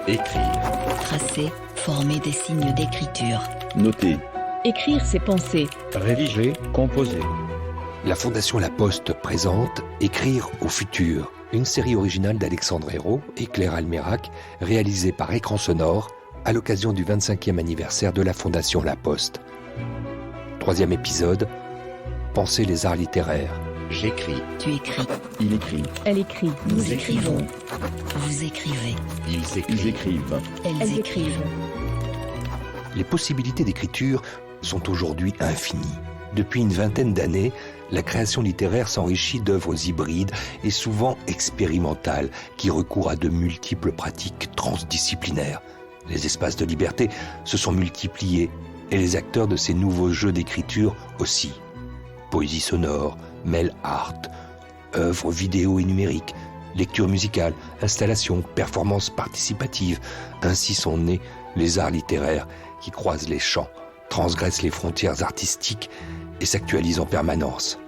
Écrire. Tracer, former des signes d'écriture. Noter. Écrire ses pensées. Rédiger, composer. La Fondation La Poste présente Écrire au futur, une série originale d'Alexandre Hérault et Claire Almérac, réalisée par Écran Sonore à l'occasion du 25e anniversaire de la Fondation La Poste. 3e épisode, Penser les arts littéraires. J'écris. Tu écris. Il écrit. Elle écrit. Nous écrivons. Vous écrivez. Ils écrivent. Elles écrivent. Les possibilités d'écriture sont aujourd'hui infinies. Depuis une vingtaine d'années, la création littéraire s'enrichit d'œuvres hybrides et souvent expérimentales qui recourent à de multiples pratiques transdisciplinaires. Les espaces de liberté se sont multipliés et les acteurs de ces nouveaux jeux d'écriture aussi. Poésie sonore, mail art, œuvres vidéo et numériques, lecture musicale, installation, performances participatives. Ainsi sont nés les arts littéraires qui croisent les champs, transgressent les frontières artistiques et s'actualisent en permanence.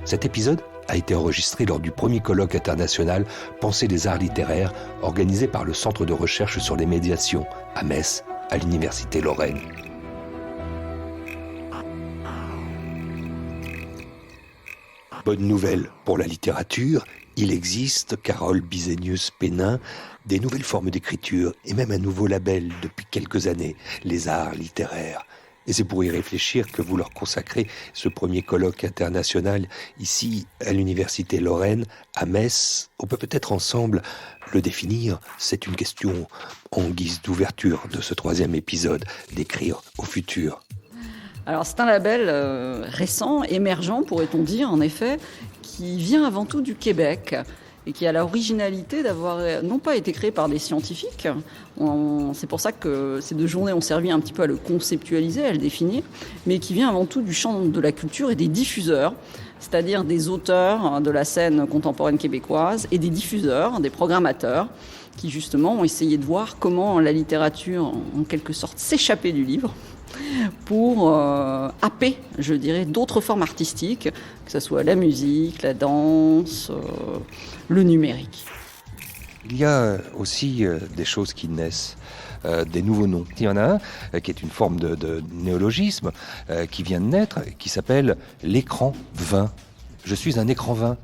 Cet épisode a été enregistré lors du premier colloque international Penser les arts littéraires organisé par le Centre de recherche sur les médiations à Metz, à l'Université Lorraine. Bonne nouvelle pour la littérature, il existe, Carole Bisenius-Pénin, des nouvelles formes d'écriture et même un nouveau label depuis quelques années, les arts littéraires. Et c'est pour y réfléchir que vous leur consacrez ce premier colloque international ici à l'Université Lorraine, à Metz. On peut peut-être ensemble le définir. C'est une question en guise d'ouverture de ce 3e épisode d'Écrire au futur. Alors c'est un label récent, émergent pourrait-on dire en effet, qui vient avant tout du Québec et qui a l'originalité d'avoir non pas été créé par des scientifiques. C'est pour ça que ces 2 journées ont servi un petit peu à le conceptualiser, à le définir, mais qui vient avant tout du champ de la culture et des diffuseurs, c'est-à-dire des auteurs de la scène contemporaine québécoise et des diffuseurs, des programmateurs, qui justement ont essayé de voir comment la littérature, en quelque sorte, s'échappait du livre pour happer, je dirais, d'autres formes artistiques, que ce soit la musique, la danse, le numérique. Il y a aussi des choses qui naissent, des nouveaux noms. Il y en a un qui est une forme de néologisme qui vient de naître, qui s'appelle l'écran vin. Je suis un écran vin.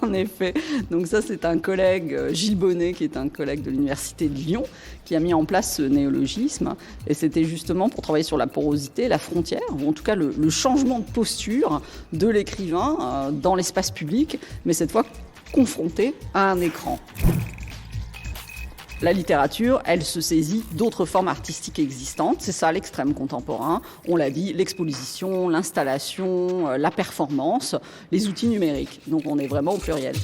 En effet. Donc ça, c'est un collègue, Gilles Bonnet, qui est un collègue de l'Université de Lyon, qui a mis en place ce néologisme. Et c'était justement pour travailler sur la porosité, la frontière, ou en tout cas le changement de posture de l'écrivain dans l'espace public, mais cette fois confronté à un écran. La littérature, elle se saisit d'autres formes artistiques existantes. C'est ça l'extrême contemporain. On l'a dit, l'exposition, l'installation, la performance, les outils numériques. Donc on est vraiment au pluriel.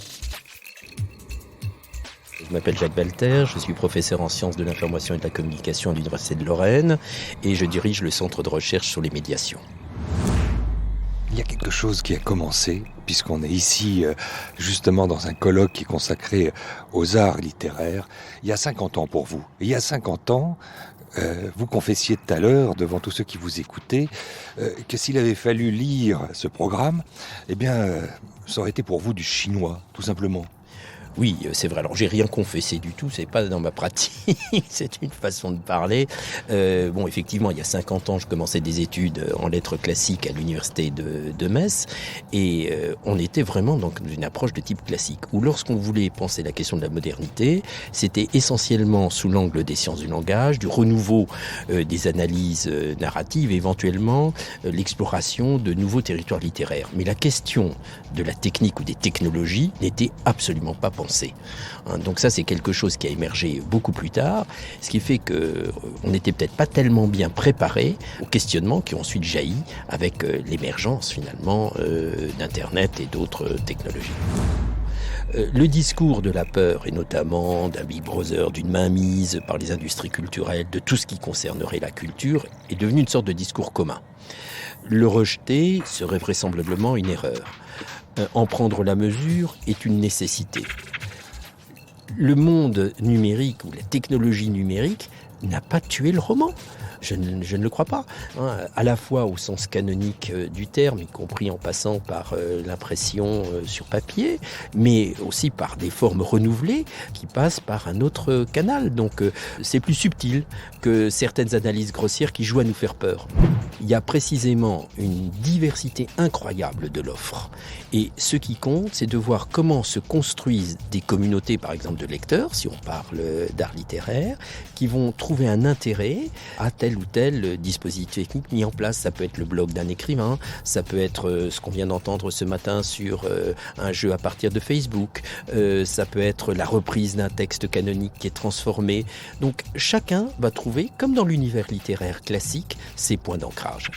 Je m'appelle Jacques Balter, je suis professeur en sciences de l'information et de la communication à l'Université de Lorraine et je dirige le centre de recherche sur les médiations. Il y a quelque chose qui a commencé, puisqu'on est ici justement dans un colloque qui est consacré aux arts littéraires. Il y a 50 ans pour vous. Et il y a 50 ans, vous confessiez tout à l'heure, devant tous ceux qui vous écoutaient, que s'il avait fallu lire ce programme, eh bien, ça aurait été pour vous du chinois, tout simplement. Oui, c'est vrai. Alors, j'ai rien confessé du tout. C'est pas dans ma pratique. C'est une façon de parler. Bon, effectivement, il y a 50 ans, je commençais des études en lettres classiques à l'université de Metz. Et on était vraiment dans une approche de type classique. Où lorsqu'on voulait penser la question de la modernité, c'était essentiellement sous l'angle des sciences du langage, du renouveau des analyses narratives, éventuellement l'exploration de nouveaux territoires littéraires. Mais la question de la technique ou des technologies n'était absolument pas pensée. Donc ça, c'est quelque chose qui a émergé beaucoup plus tard, ce qui fait qu'on n'était peut-être pas tellement bien préparé aux questionnements qui ont ensuite jailli avec l'émergence finalement d'Internet et d'autres technologies. Le discours de la peur, et notamment d'un Big Brother, d'une mainmise par les industries culturelles, de tout ce qui concernerait la culture, est devenu une sorte de discours commun. Le rejeter serait vraisemblablement une erreur. En prendre la mesure est une nécessité. Le monde numérique ou la technologie numérique n'a pas tué le roman. Je ne le crois pas, hein, à la fois au sens canonique du terme, y compris en passant par l'impression sur papier, mais aussi par des formes renouvelées qui passent par un autre canal. Donc c'est plus subtil que certaines analyses grossières qui jouent à nous faire peur. Il y a précisément une diversité incroyable de l'offre. Et ce qui compte, c'est de voir comment se construisent des communautés, par exemple de lecteurs, si on parle d'art littéraire, qui vont trouver un intérêt à tel ou tel dispositif technique mis en place. Ça peut être le blog d'un écrivain, ça peut être ce qu'on vient d'entendre ce matin sur un jeu à partir de Facebook, ça peut être la reprise d'un texte canonique qui est transformé. Donc chacun va trouver, comme dans l'univers littéraire classique, ses points d'ancrage.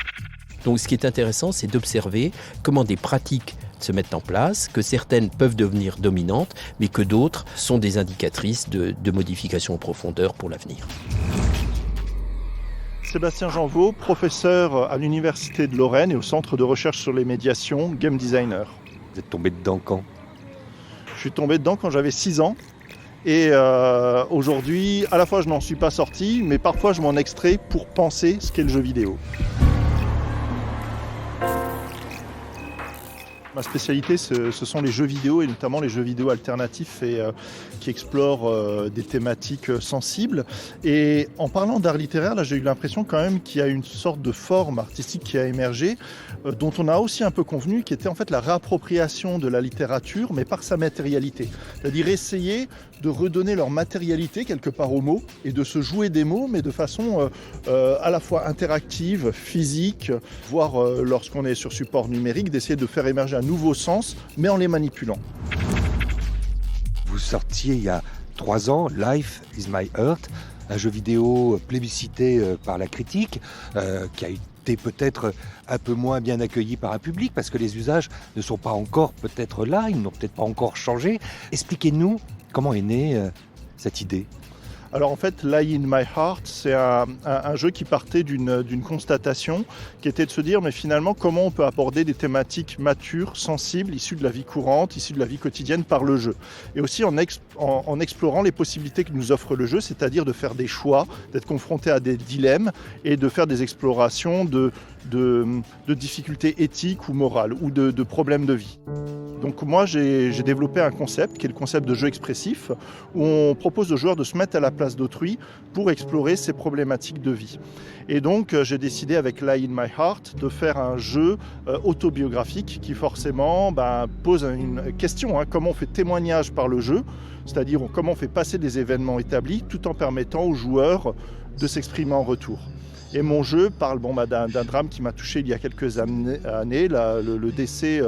Donc ce qui est intéressant, c'est d'observer comment des pratiques se mettent en place, que certaines peuvent devenir dominantes, mais que d'autres sont des indicatrices de modifications en profondeur pour l'avenir. Sébastien Janvaux, professeur à l'Université de Lorraine et au Centre de recherche sur les médiations, game designer. Vous êtes tombé dedans quand ? Je suis tombé dedans quand j'avais 6 ans. Et aujourd'hui, à la fois je n'en suis pas sorti, mais parfois je m'en extrais pour penser ce qu'est le jeu vidéo. Ma spécialité, ce sont les jeux vidéo et notamment les jeux vidéo alternatifs et qui explorent des thématiques sensibles. Et en parlant d'art littéraire, là, j'ai eu l'impression quand même qu'il y a une sorte de forme artistique qui a émergé, dont on a aussi un peu convenu, qui était en fait la réappropriation de la littérature, mais par sa matérialité. C'est-à-dire essayer de redonner leur matérialité quelque part aux mots et de se jouer des mots, mais de façon à la fois interactive, physique, voire lorsqu'on est sur support numérique, d'essayer de faire émerger un nouveau sens, mais en les manipulant. Vous sortiez il y a 3 ans, Life is my Earth, un jeu vidéo plébiscité par la critique, qui a été peut-être un peu moins bien accueilli par un public, parce que les usages ne sont pas encore peut-être là, ils n'ont peut-être pas encore changé. Expliquez-nous comment est née cette idée. Alors en fait, Lie in My Heart, c'est un jeu qui partait d'une constatation qui était de se dire, mais finalement, comment on peut aborder des thématiques matures, sensibles, issues de la vie courante, issues de la vie quotidienne par le jeu. Et aussi en explorant les possibilités que nous offre le jeu, c'est-à-dire de faire des choix, d'être confronté à des dilemmes et de faire des explorations de difficultés éthiques ou morales ou de problèmes de vie. Donc moi, j'ai développé un concept qui est le concept de jeu expressif où on propose aux joueurs de se mettre à la place d'autrui pour explorer ces problématiques de vie. Et donc, j'ai décidé avec Lie in My Heart de faire un jeu autobiographique qui forcément pose une question, comment on fait témoignage par le jeu, c'est-à-dire comment on fait passer des événements établis tout en permettant aux joueurs de s'exprimer en retour. Et mon jeu parle d'un drame qui m'a touché il y a quelques années, le décès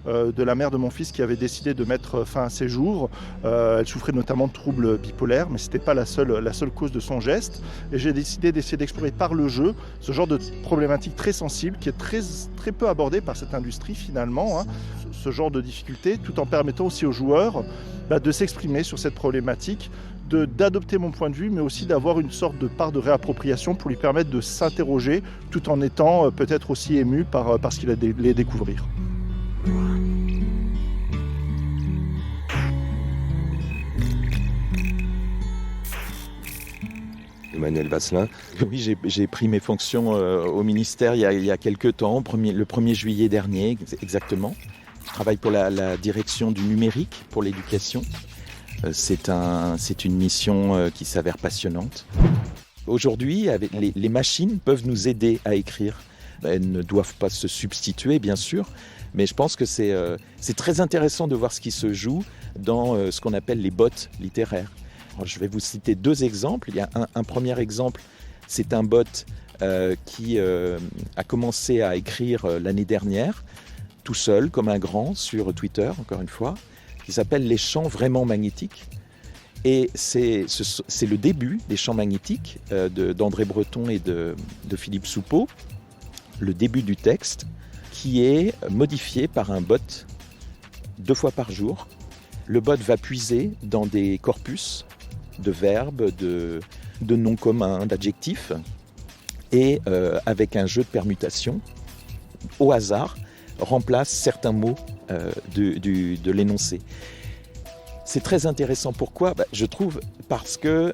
de la mère de mon fils qui avait décidé de mettre fin à ses jours. Elle souffrait notamment de troubles bipolaires, mais ce n'était pas la seule cause de son geste. Et j'ai décidé d'essayer d'explorer par le jeu ce genre de problématique très sensible qui est très, très peu abordée par cette industrie finalement, ce genre de difficulté, tout en permettant aussi aux joueurs de s'exprimer sur cette problématique, d'adopter mon point de vue, mais aussi d'avoir une sorte de part de réappropriation pour lui permettre de s'interroger tout en étant peut-être aussi ému par ce qu'il allait découvrir. Emmanuel Vasselin. Oui, j'ai pris mes fonctions au ministère il y a quelques temps, le 1er juillet dernier exactement. Je travaille pour la direction du numérique pour l'éducation. C'est une mission qui s'avère passionnante. Aujourd'hui, les machines peuvent nous aider à écrire. Elles ne doivent pas se substituer, bien sûr, mais je pense que c'est très intéressant de voir ce qui se joue dans ce qu'on appelle les bots littéraires. Alors, je vais vous citer 2 exemples. Il y a un premier exemple, c'est un bot qui a commencé à écrire l'année dernière, tout seul, comme un grand, sur Twitter, encore une fois, qui s'appelle Les champs vraiment magnétiques. Et c'est le début des champs magnétiques d'André Breton et de Philippe Soupeau, le début du texte, qui est modifié par un bot 2 fois par jour. Le bot va puiser dans des corpus de verbes, de noms communs, d'adjectifs, et avec un jeu de permutations, au hasard, remplace certains mots de l'énoncé. C'est très intéressant. Pourquoi ? Je trouve parce que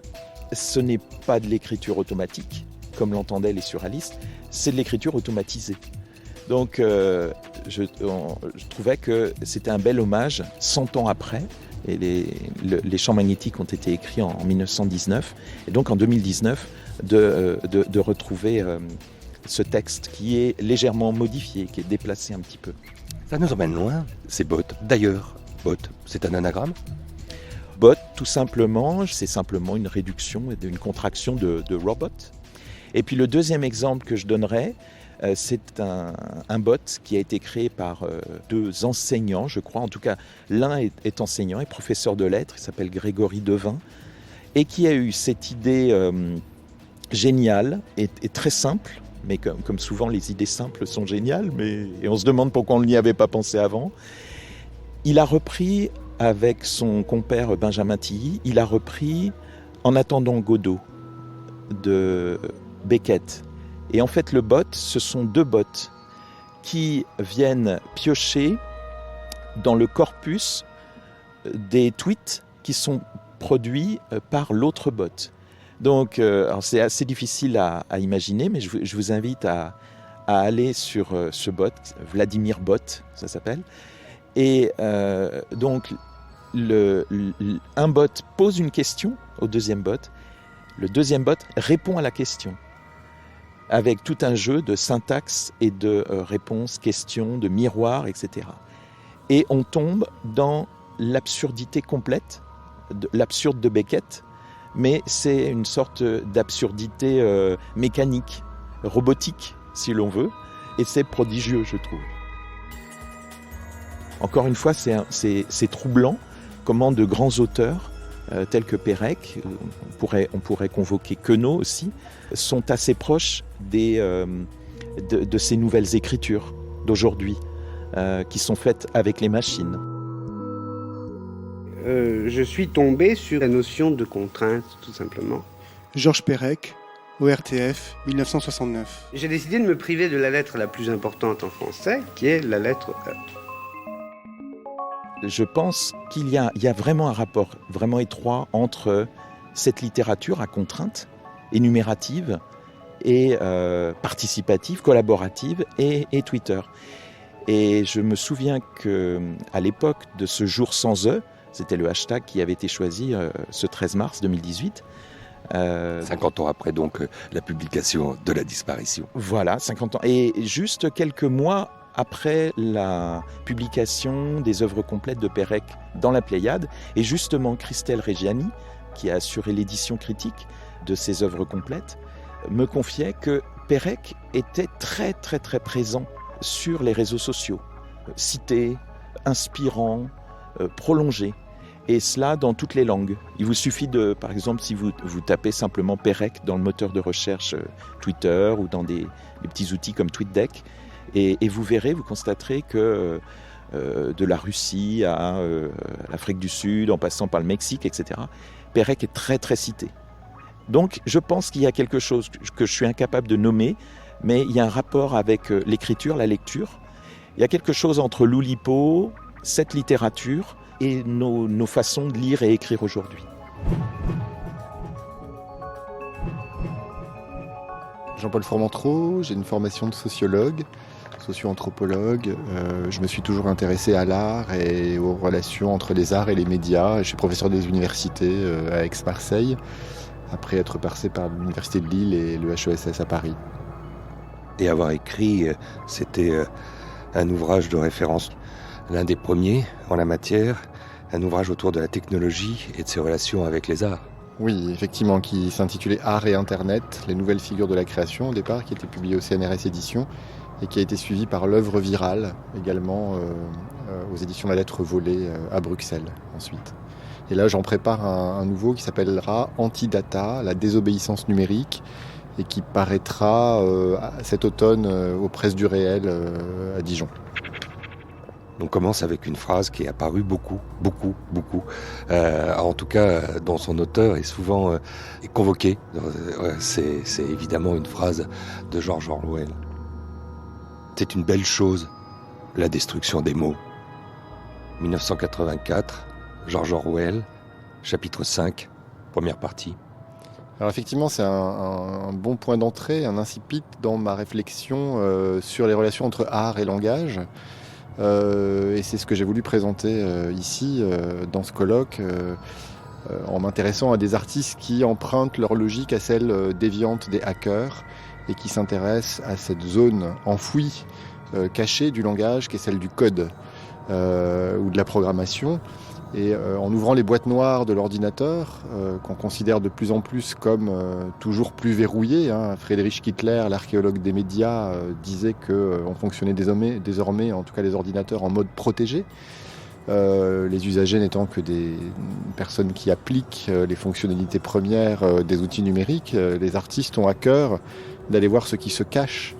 ce n'est pas de l'écriture automatique, comme l'entendaient les surréalistes, c'est de l'écriture automatisée. Donc je trouvais que c'était un bel hommage 100 ans après. Et les chants magnétiques ont été écrits en 1919. Et donc en 2019, de retrouver ce texte qui est légèrement modifié, qui est déplacé un petit peu. Ça nous emmène loin, ces bottes. D'ailleurs, bottes, c'est un anagramme ? Bot, tout simplement, c'est simplement une réduction et une contraction de robot. Et puis le deuxième exemple que je donnerais, c'est un bot qui a été créé par deux enseignants, je crois. En tout cas, l'un est enseignant et professeur de lettres, il s'appelle Grégory Devin, et qui a eu cette idée géniale et très simple, mais comme souvent les idées simples sont géniales, et on se demande pourquoi on n'y avait pas pensé avant. Il a repris avec son compère Benjamin Tilly, il a repris En attendant Godot de Beckett. Et en fait, le bot, ce sont deux bots qui viennent piocher dans le corpus des tweets qui sont produits par l'autre bot. Donc, alors c'est assez difficile à imaginer, mais je vous invite à aller sur ce bot, Vladimir Bot, ça s'appelle. Et donc, un bot pose une question au deuxième bot. Le deuxième bot répond à la question, avec tout un jeu de syntaxe et de réponses, questions, de miroirs, etc. Et on tombe dans l'absurdité complète, l'absurde de Beckett, mais c'est une sorte d'absurdité mécanique, robotique, si l'on veut, et c'est prodigieux, je trouve. Encore une fois, c'est troublant comment de grands auteurs, tels que Pérec, on pourrait convoquer Queneau aussi, sont assez proches de ces nouvelles écritures d'aujourd'hui, qui sont faites avec les machines. Je suis tombé sur la notion de contrainte, tout simplement. Georges Perec, ORTF, 1969. J'ai décidé de me priver de la lettre la plus importante en français, qui est la lettre E. Je pense qu'il y a vraiment un rapport vraiment étroit entre cette littérature à contrainte, énumérative et participative, collaborative et Twitter. Et je me souviens qu'à l'époque de ce jour sans E, c'était le hashtag qui avait été choisi ce 13 mars 2018. 50 ans après donc la publication de la disparition. Voilà, 50 ans. Et juste quelques mois après la publication des œuvres complètes de Pérec dans la Pléiade, et justement Christelle Reggiani, qui a assuré l'édition critique de ces œuvres complètes, me confiait que Pérec était très très très présent sur les réseaux sociaux, cité, inspirant, prolongé, et cela dans toutes les langues. Il vous suffit de, par exemple, si vous tapez simplement Pérec dans le moteur de recherche Twitter ou dans des petits outils comme TweetDeck, et vous verrez, vous constaterez que de la Russie à l'Afrique du Sud, en passant par le Mexique, etc., Pérec est très très cité. Donc je pense qu'il y a quelque chose que je suis incapable de nommer, mais il y a un rapport avec l'écriture, la lecture. Il y a quelque chose entre l'Oulipo, cette littérature, et nos façons de lire et écrire aujourd'hui. Jean-Paul Formentreau, j'ai une formation de sociologue, socio-anthropologue. Je me suis toujours intéressé à l'art et aux relations entre les arts et les médias. Je suis professeur des universités à Aix-Marseille, après être passé par l'université de Lille et le HESS à Paris. Et avoir écrit, c'était un ouvrage de référence, l'un des premiers en la matière, un ouvrage autour de la technologie et de ses relations avec les arts. Oui, effectivement, qui s'intitulait Art et Internet, les nouvelles figures de la création au départ, qui était publié au CNRS Éditions et qui a été suivi par l'œuvre virale, également aux éditions La Lettre Volée à Bruxelles ensuite. Et là, j'en prépare un nouveau qui s'appellera Antidata, la désobéissance numérique, et qui paraîtra cet automne aux Presses du Réel à Dijon. On commence avec une phrase qui est apparue beaucoup. En tout cas, dans son auteur est souvent convoquée. C'est évidemment une phrase de George Orwell. C'est une belle chose, la destruction des mots. 1984, George Orwell, chapitre 5, première partie. Alors effectivement, c'est un bon point d'entrée, un incipit dans ma réflexion sur les relations entre art et langage. Et c'est ce que j'ai voulu présenter ici, dans ce colloque, en m'intéressant à des artistes qui empruntent leur logique à celle déviante des hackers et qui s'intéressent à cette zone enfouie, cachée du langage, qui est celle du code ou de la programmation. Et en ouvrant les boîtes noires de l'ordinateur, qu'on considère de plus en plus comme toujours plus verrouillées, Friedrich Kittler, l'archéologue des médias, disait qu'on fonctionnait désormais, en tout cas les ordinateurs, en mode protégé. Les usagers n'étant que des personnes qui appliquent les fonctionnalités premières des outils numériques, les artistes ont à cœur d'aller voir ce qui se cache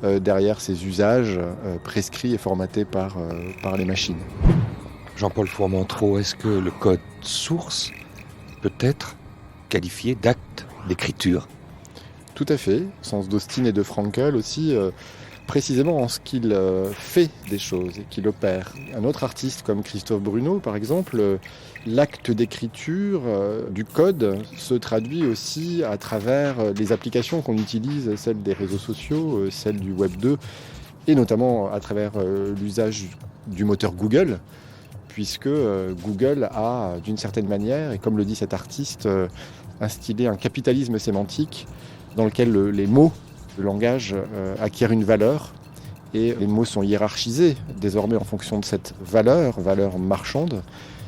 derrière ces usages prescrits et formatés par les machines. Jean-Paul Fourmentreau, est-ce que le code source peut être qualifié d'acte d'écriture ? Tout à fait, au sens d'Austin et de Frankel aussi, précisément en ce qu'il fait des choses et qu'il opère. Un autre artiste comme Christophe Bruno, par exemple, l'acte d'écriture du code se traduit aussi à travers les applications qu'on utilise, celles des réseaux sociaux, celles du Web 2, et notamment à travers l'usage du moteur Google, puisque Google a, d'une certaine manière, et comme le dit cet artiste, instillé un capitalisme sémantique dans lequel les mots, le langage, acquièrent une valeur, et les mots sont hiérarchisés désormais en fonction de cette valeur marchande,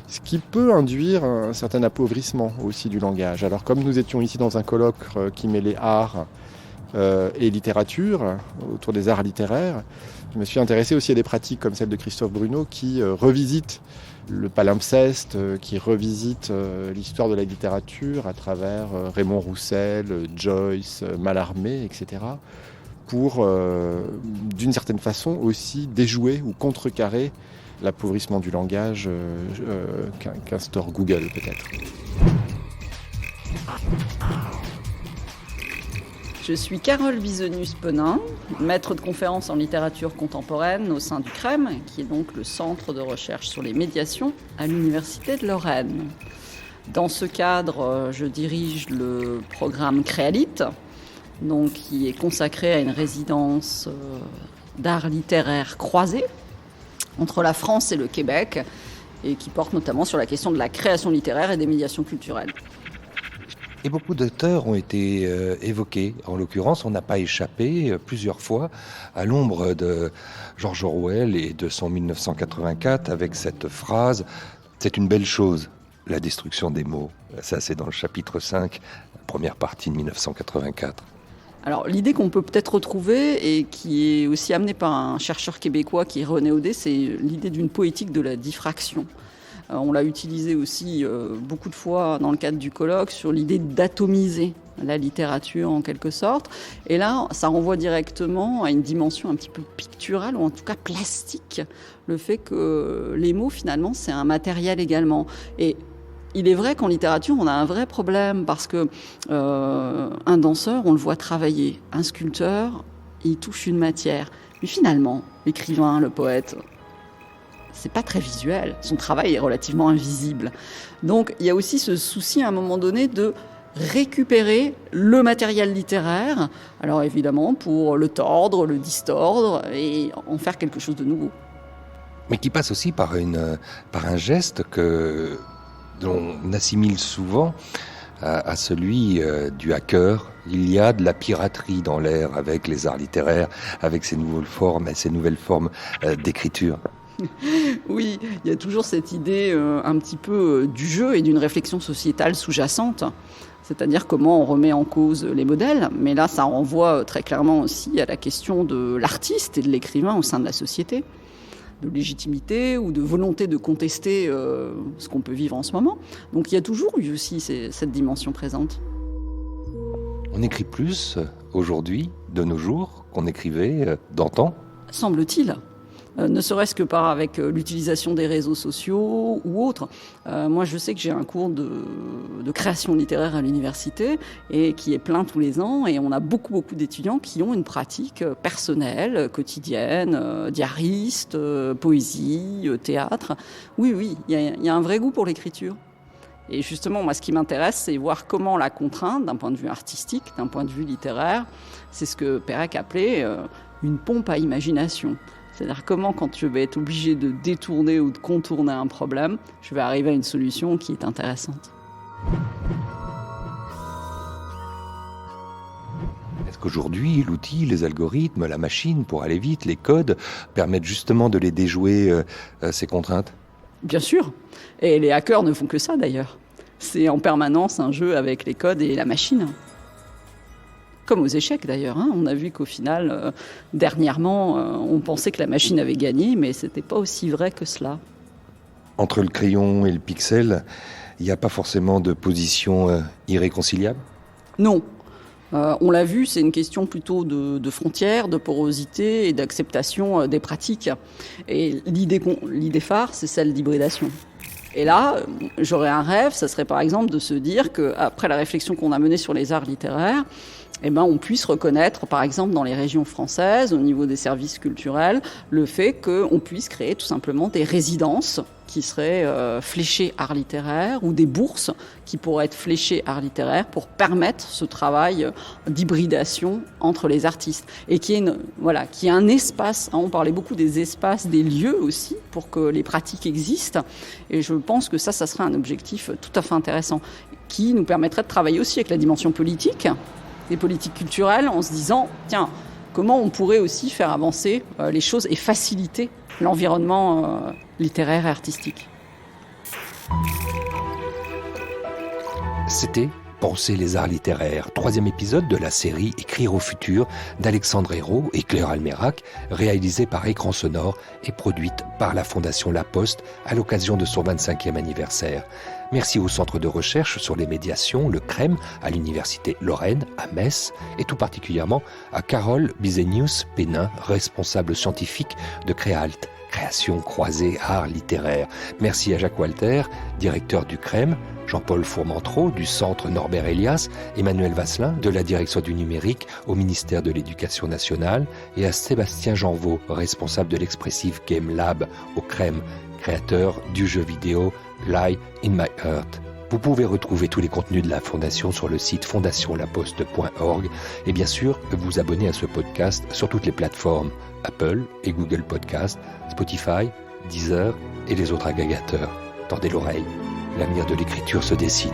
ce qui peut induire un certain appauvrissement aussi du langage. Alors comme nous étions ici dans un colloque qui mêlait art et littérature, autour des arts littéraires, je me suis intéressé aussi à des pratiques comme celle de Christophe Bruno qui revisite le palimpseste, qui revisite l'histoire de la littérature à travers Raymond Roussel, Joyce, Mallarmé, etc. pour, d'une certaine façon, aussi déjouer ou contrecarrer l'appauvrissement du langage qu'instaure Google, peut-être. Je suis Carole Bisonius-Penin, maître de conférences en littérature contemporaine au sein du CREM, qui est donc le centre de recherche sur les médiations à l'Université de Lorraine. Dans ce cadre, je dirige le programme Créalite, donc, qui est consacré à une résidence d'art littéraire croisée entre la France et le Québec, et qui porte notamment sur la question de la création littéraire et des médiations culturelles. Et beaucoup d'auteurs ont été évoqués. En l'occurrence, on n'a pas échappé plusieurs fois à l'ombre de George Orwell et de son 1984 avec cette phrase « C'est une belle chose, la destruction des mots ». Ça, c'est dans le chapitre 5, la première partie de 1984. Alors, l'idée qu'on peut peut-être retrouver et qui est aussi amenée par un chercheur québécois qui est René Audet, c'est l'idée d'une poétique de la diffraction. On l'a utilisé aussi beaucoup de fois dans le cadre du colloque sur l'idée d'atomiser la littérature en quelque sorte. Et là, ça renvoie directement à une dimension un petit peu picturale ou en tout cas plastique. Le fait que les mots, finalement, c'est un matériel également. Et il est vrai qu'en littérature, on a un vrai problème parce que un danseur, on le voit travailler. Un sculpteur, il touche une matière. Mais finalement, l'écrivain, le poète, c'est pas très visuel. Son travail est relativement invisible. Donc, il y a aussi ce souci à un moment donné de récupérer le matériel littéraire, alors évidemment pour le tordre, le distordre et en faire quelque chose de nouveau. Mais qui passe aussi par un geste dont on assimile souvent à celui du hacker. Il y a de la piraterie dans l'air avec les arts littéraires, avec ces nouvelles formes et ces nouvelles formes d'écriture. Oui, il y a toujours cette idée un petit peu du jeu et d'une réflexion sociétale sous-jacente, c'est-à-dire comment on remet en cause les modèles, mais là ça renvoie très clairement aussi à la question de l'artiste et de l'écrivain au sein de la société, de légitimité ou de volonté de contester ce qu'on peut vivre en ce moment. Donc il y a toujours eu aussi cette dimension présente. On écrit plus aujourd'hui, de nos jours, qu'on écrivait d'antan ? Semble-t-il. Ne serait-ce que avec l'utilisation des réseaux sociaux ou autres. Moi, je sais que j'ai un cours de création littéraire à l'université et qui est plein tous les ans. Et on a beaucoup d'étudiants qui ont une pratique personnelle, quotidienne, diariste, poésie, théâtre. Oui, il y a un vrai goût pour l'écriture. Et justement, moi, ce qui m'intéresse, c'est voir comment la contrainte, d'un point de vue artistique, d'un point de vue littéraire, c'est ce que Pérec appelait une pompe à imagination. C'est-à-dire comment, quand je vais être obligé de détourner ou de contourner un problème, je vais arriver à une solution qui est intéressante. Est-ce qu'aujourd'hui, l'outil, les algorithmes, la machine, pour aller vite, les codes, permettent justement de les déjouer, ces contraintes ? Bien sûr. Et les hackers ne font que ça, d'ailleurs. C'est en permanence un jeu avec les codes et la machine. Comme aux échecs, d'ailleurs. On a vu qu'au final, dernièrement, on pensait que la machine avait gagné, mais ce n'était pas aussi vrai que cela. Entre le crayon et le pixel, il n'y a pas forcément de position irréconciliable ? Non. On l'a vu, c'est une question plutôt de frontières, de porosité et d'acceptation des pratiques. Et l'idée phare, c'est celle d'hybridation. Et là, j'aurais un rêve, ça serait par exemple de se dire qu'après la réflexion qu'on a menée sur les arts littéraires, on puisse reconnaître, par exemple, dans les régions françaises, au niveau des services culturels, le fait qu'on puisse créer tout simplement des résidences qui seraient fléchées art littéraire ou des bourses qui pourraient être fléchées art littéraire pour permettre ce travail d'hybridation entre les artistes. Et qui est un espace, on parlait beaucoup des espaces, des lieux aussi, pour que les pratiques existent. Et je pense que ça serait un objectif tout à fait intéressant, qui nous permettrait de travailler aussi avec la dimension politique, des politiques culturelles, en se disant, tiens, comment on pourrait aussi faire avancer les choses et faciliter l'environnement littéraire et artistique. C'était Penser les arts littéraires, 3e épisode de la série Écrire au futur d'Alexandre Hérault et Claire Almerac, réalisée par Écran Sonore et produite par la Fondation La Poste à l'occasion de son 25e anniversaire. Merci au Centre de recherche sur les médiations, le CREM, à l'Université Lorraine, à Metz, et tout particulièrement à Carole Bizenius-Pénin, responsable scientifique de Créalt, Création croisée art littéraire. Merci à Jacques Walter, directeur du CREM, Jean-Paul Fourmentreau du Centre Norbert Elias, Emmanuel Vasselin de la Direction du numérique au ministère de l'Éducation nationale et à Sébastien Janvaux, responsable de l'Expressive Game Lab au CREM, créateur du jeu vidéo Lie in My Heart. Vous pouvez retrouver tous les contenus de la Fondation sur le site fondationlaposte.org et bien sûr vous abonner à ce podcast sur toutes les plateformes Apple et Google Podcast, Spotify, Deezer et les autres agrégateurs. Tendez l'oreille, l'avenir de l'écriture se dessine.